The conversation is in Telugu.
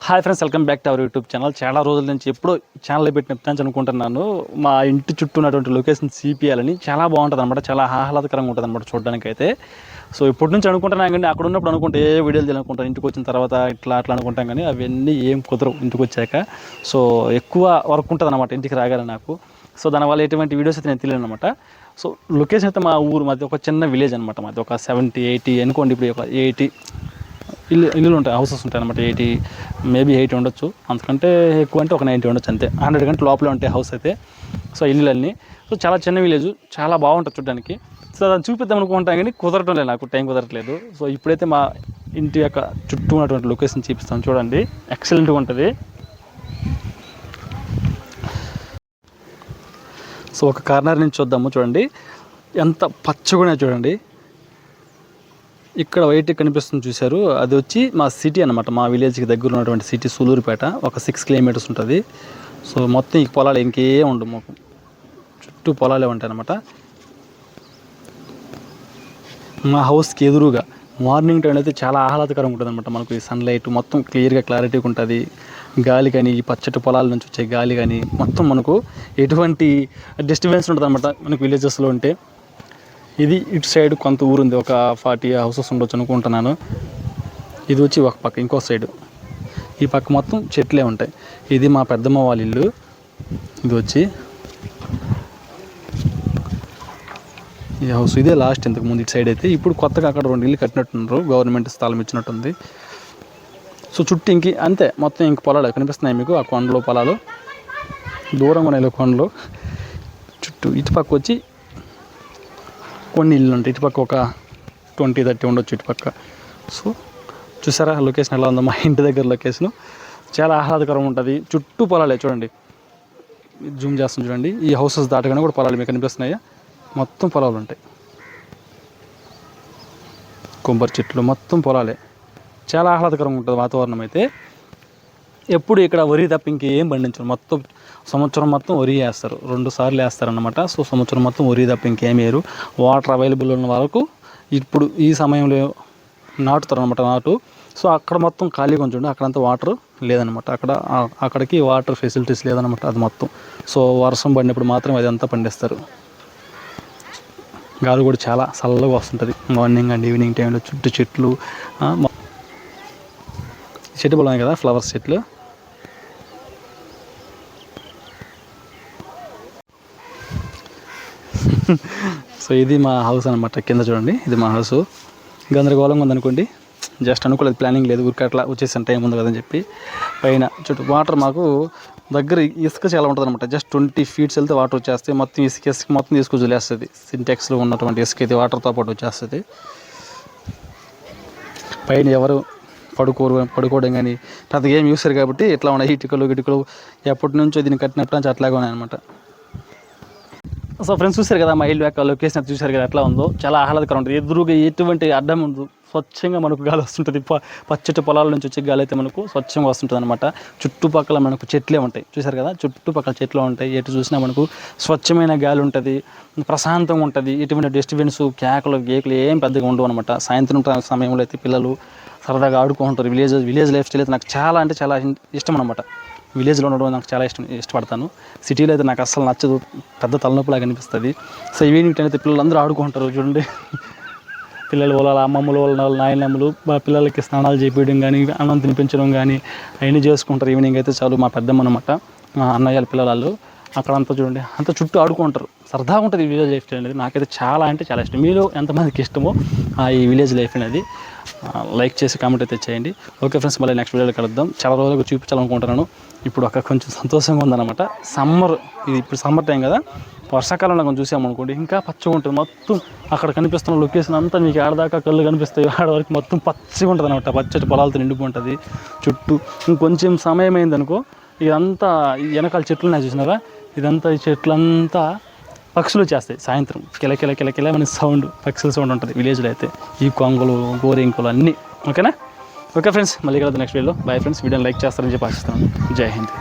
Hi friends, welcome back to our YouTube channel. చాలా రోజుల నుంచి ఎప్పుడో ఛానల్ పెట్టిన అనుకుంటున్నాను. మా ఇంటి చుట్టూ ఉన్నటువంటి లొకేషన్ చూపించాలని. చాలా బాగుంటుంది అనమాట, చాలా ఆహ్లాదకరంగా ఉంటుంది అనమాట చూడడానికి అయితే. సో ఇప్పటి నుంచి అనుకుంటున్నాను, కానీ అక్కడ ఉన్నప్పుడు అనుకుంటే ఏ వీడియోలు అనుకుంటాను, ఇంటికి వచ్చిన తర్వాత అట్లా అనుకుంటాం, కానీ అవన్నీ ఏం కుదరవు ఇంటికి వచ్చాక. సో ఎక్కువ వర్క్ ఉంటుంది అనమాట ఇంటికి రాగానే నాకు. సో దానివల్ల ఎటువంటి వీడియోస్ అయితే నేను తెలియను అనమాట. సో లొకేషన్ అయితే మా ఊరు మాది ఒక చిన్న విలేజ్ అనమాట. మాది ఒక 70-80 అనుకోండి, ఇప్పుడు ఒక 80 ఇల్లులు ఉంటాయి, హౌసెస్ ఉంటాయి అనమాట. 80 మేబీ 80 ఉండొచ్చు, అంతకంటే ఎక్కువ అంటే ఒక 90 ఉండొచ్చు అంతే. 100 కంటే లోపలే ఉంటాయి హౌస్ అయితే. సో ఇల్లులన్నీ. సో చాలా చిన్న విలేజ్, చాలా బాగుంటుంది చూడడానికి. సో దాన్ని చూపిద్దాం అనుకుంటాం, కానీ కుదరటం లేదు, నాకు టైం కుదరట్లేదు. సో ఇప్పుడైతే మా ఇంటి యొక్క చుట్టూ ఉన్నటువంటి లొకేషన్ చూపిస్తాను చూడండి. ఎక్సలెంట్గా ఉంటుంది. సో ఒక కార్నర్ నుంచి చూద్దాము చూడండి, ఎంత పచ్చగా చూడండి. ఇక్కడ వైట్ కనిపిస్తుంది చూశారు, అది వచ్చి మా సిటీ అనమాట. మా విలేజ్కి దగ్గర ఉన్నటువంటి సిటీ సూలూరుపేట. ఒక 6 కిలోమీటర్స్ ఉంటుంది. సో మొత్తం ఈ పొలాలు ఇంకేం ఉండవు, మాకు చుట్టూ పొలాలే ఉంటాయి అనమాట. మా హౌస్కి ఎదురుగా మార్నింగ్ టైం అయితే చాలా ఆహ్లాదకరంగా ఉంటుంది అనమాట. మనకు ఈ సన్లైట్ మొత్తం క్లియర్గా క్లారిటీగా ఉంటుంది. గాలి కానీ, ఈ పచ్చటి పొలాల నుంచి వచ్చే గాలి కానీ, మొత్తం మనకు ఎటువంటి డిస్టర్బెన్స్ ఉంటుంది అనమాట మనకు విలేజెస్లో ఉంటే. ఇది ఇటు సైడ్ కొంత ఊరు ఉంది, ఒక 40 హౌసెస్ ఉండొచ్చు అనుకుంటున్నాను. ఇది వచ్చి ఒక పక్క, ఇంకో సైడు ఈ పక్క మొత్తం చెట్లే ఉంటాయి. ఇది మా పెద్దమ్మ వాళ్ళ ఇల్లు. ఇది వచ్చి ఈ హౌస్, ఇదే లాస్ట్ ఇంతకు ముందు ఇటు సైడ్ అయితే. ఇప్పుడు కొత్తగా అక్కడ 2 ఇల్లు కట్టినట్టున్నారు, గవర్నమెంట్ స్థలం ఇచ్చినట్టుంది. సో చుట్టూ ఇంక అంతే, మొత్తం ఇంక పొలాలు కనిపిస్తున్నాయి మీకు. ఆ కొండలు పొలాలు దూరంగా ఉన్నాయి, కొండలు చుట్టూ. ఇటుపక్క వచ్చి కొన్ని ఇల్లు ఉంటాయి, ఇటుపక్క ఒక 20-30 ఉండొచ్చు ఇటుపక్క. సో చూసారా లొకేషన్ ఎలా ఉందో, మా ఇంటి దగ్గర లొకేషను. చాలా ఆహ్లాదకరంగా ఉంటుంది. చుట్టూ పొలాలే చూడండి, జూమ్ చేస్తాం చూడండి. ఈ హౌసెస్ దాటగానే కూడా పొలాలు మీకు కనిపిస్తున్నాయా, మొత్తం పొలాలు ఉంటాయి. కొబ్బరి చెట్లు మొత్తం పొలాలే. చాలా ఆహ్లాదకరంగా ఉంటుంది వాతావరణం అయితే. ఎప్పుడు ఇక్కడ వరి తప్ప ఇంకేం పండించరు. మొత్తం సంవత్సరం మొత్తం వరి వేస్తారు, 2 సార్లు వేస్తారన్నమాట. సో సంవత్సరం మొత్తం వరి తప్ప ఇంకేం వేయరు. వాటర్ అవైలబుల్ ఉన్న వరకు ఇప్పుడు ఈ సమయంలో నాటుతారు అనమాట, నాటు. సో అక్కడ మొత్తం ఖాళీగా ఉంచండి, అక్కడంతా వాటర్ లేదనమాట. అక్కడికి వాటర్ ఫెసిలిటీస్ లేదనమాట అది మొత్తం. సో వర్షం పడినప్పుడు మాత్రం అది అంతా పండిస్తారు. గాలి కూడా చాలా చల్లగా వస్తుంటుంది మార్నింగ్ అండ్ ఈవినింగ్ టైంలో. చుట్టూ చెట్లు, చెట్టు పొలం కదా, ఫ్లవర్స్ చెట్లు. సో ఇది మా హౌస్ అనమాట. కింద చూడండి, ఇది మా హౌస్. గందరగోళంగా ఉందనుకోండి, జస్ట్ అనుకోలేదు, ప్లానింగ్ లేదు, ఊరికి అట్లా వచ్చేసాను, టైం ఉంది కదని చెప్పి. పైన చుట్టూ వాటర్ మాకు దగ్గర ఇసుక చాలా ఉంటుంది అనమాట. జస్ట్ 20 feet వెళ్తే వాటర్ వచ్చేస్తాయి. మొత్తం ఇసుక మొత్తం తీసుకొచ్చి వదిలేస్తుంది. సింటెక్స్లో ఉన్నటువంటి ఇసుక అయితే వాటర్తో పాటు వచ్చేస్తుంది. పైన ఎవరు పడుకోవడం కానీ పెద్దగా ఏం యూసారు కాబట్టి ఇట్లా ఉన్నాయి. ఇటుకలు ఎప్పటి నుంచో దీన్ని కట్టినప్పటి నుంచి అట్లాగే ఉన్నాయన్నమాట. సో ఫ్రెండ్స్ చూసారు కదా, మా ఇల్లు యొక్క లొకేషన్ చూసారు కదా ఎట్లా ఉందో. చాలా ఆహ్లాదకరం ఉంటుంది. ఎదురుగా ఎటువంటి అడ్డం ఉండదు, స్వచ్ఛంగా మనకు గాలి వస్తుంటుంది. పచ్చటి పొలాల నుంచి వచ్చే గాలి అయితే మనకు స్వచ్ఛంగా వస్తుంటుంది అనమాట. చుట్టుపక్కల మనకు చెట్లే ఉంటాయి, చూసారు కదా, చుట్టుపక్కల చెట్లు ఉంటాయి. ఎటు చూసినా మనకు స్వచ్ఛమైన గాలి ఉంటుంది, ప్రశాంతంగా ఉంటుంది. ఎటువంటి డిస్టర్బెన్స్, కేకలు గేకులు ఏం పెద్దగా ఉండవు అనమాట. సాయంత్రం సమయంలో అయితే పిల్లలు సరదాగా ఆడుకుంటారు. విలేజ్ లైఫ్ స్టైల్ అయితే నాకు చాలా అంటే చాలా ఇష్టం అనమాట. విలేజ్లో ఉండడం నాకు చాలా ఇష్టపడతాను. సిటీలో అయితే నాకు అస్సలు నచ్చదు, పెద్ద తలనొప్పిలాగా అనిపిస్తుంది. సో ఈవినింగ్ టైం అయితే పిల్లలందరూ ఆడుకుంటారు చూడండి. పిల్లలు వాళ్ళ అమ్మమ్మలు వాళ్ళ నాయనమ్మలు పిల్లలకి స్నానాలు చేపించడం కానీ, అన్నం తినిపించడం కానీ అవన్నీ చేసుకుంటారు. ఈవినింగ్ అయితే చాలు. మా పెద్దమ్మ అనమాట, మా అన్నయ్యల పిల్లలు అక్కడంతా చూడండి, అంతా చుట్టూ ఆడుకుంటారు. సరదాగా ఉంటుంది ఈ విలేజ్ లైఫ్ స్టైల్ అనేది. నాకైతే చాలా అంటే చాలా ఇష్టం. మీలో ఎంతమందికి ఇష్టమో ఈ విలేజ్ లైఫ్ అనేది లైక్ చేసి కామెంట్ అయితే చేయండి. ఓకే ఫ్రెండ్స్, మళ్ళీ నెక్స్ట్ వీడియోలో కలుద్దాం. చాలా రోజులకు చూపించాలనుకుంటున్నాను. ఇప్పుడు కొంచెం సంతోషంగా ఉందన్నమాట. ఇప్పుడు సమ్మర్ టైం కదా, వర్షాకాలంలో కొంచెం చూసామనుకోండి ఇంకా పచ్చగా ఉంటుంది. మొత్తం అక్కడ కనిపిస్తున్న లొకేషన్ అంతా మీకు ఆడదాకా కళ్ళు కనిపిస్తాయి, ఆడవరకు మొత్తం పచ్చగా ఉంటుంది అనమాట. పచ్చటి పొలాలతో నిండిపోతుంది చుట్టూ. ఇంకొంచెం సమయం అయిందనుకో, ఇదంతా వెనకాల చెట్లు ఉన్నాయి చూసినారా, ఇదంతా ఈ చెట్లంతా పక్షులు వచ్చేస్తాయి. సాయంత్రం కిల మన సౌండ్, పక్షుల సౌండ్ ఉంటుంది విలేజ్లో అయితే. ఈ కొంగలు, గోరింకలు అన్నీ. ఓకేనా? ఓకే ఫ్రెండ్స్, మళ్ళీ కలుద్దాం నెక్స్ట్ వీడియోలో. Bye friends. వీడియోని లైక్ చేస్తారని చెప్పి ఆశిస్తున్నాను. జై హింద్.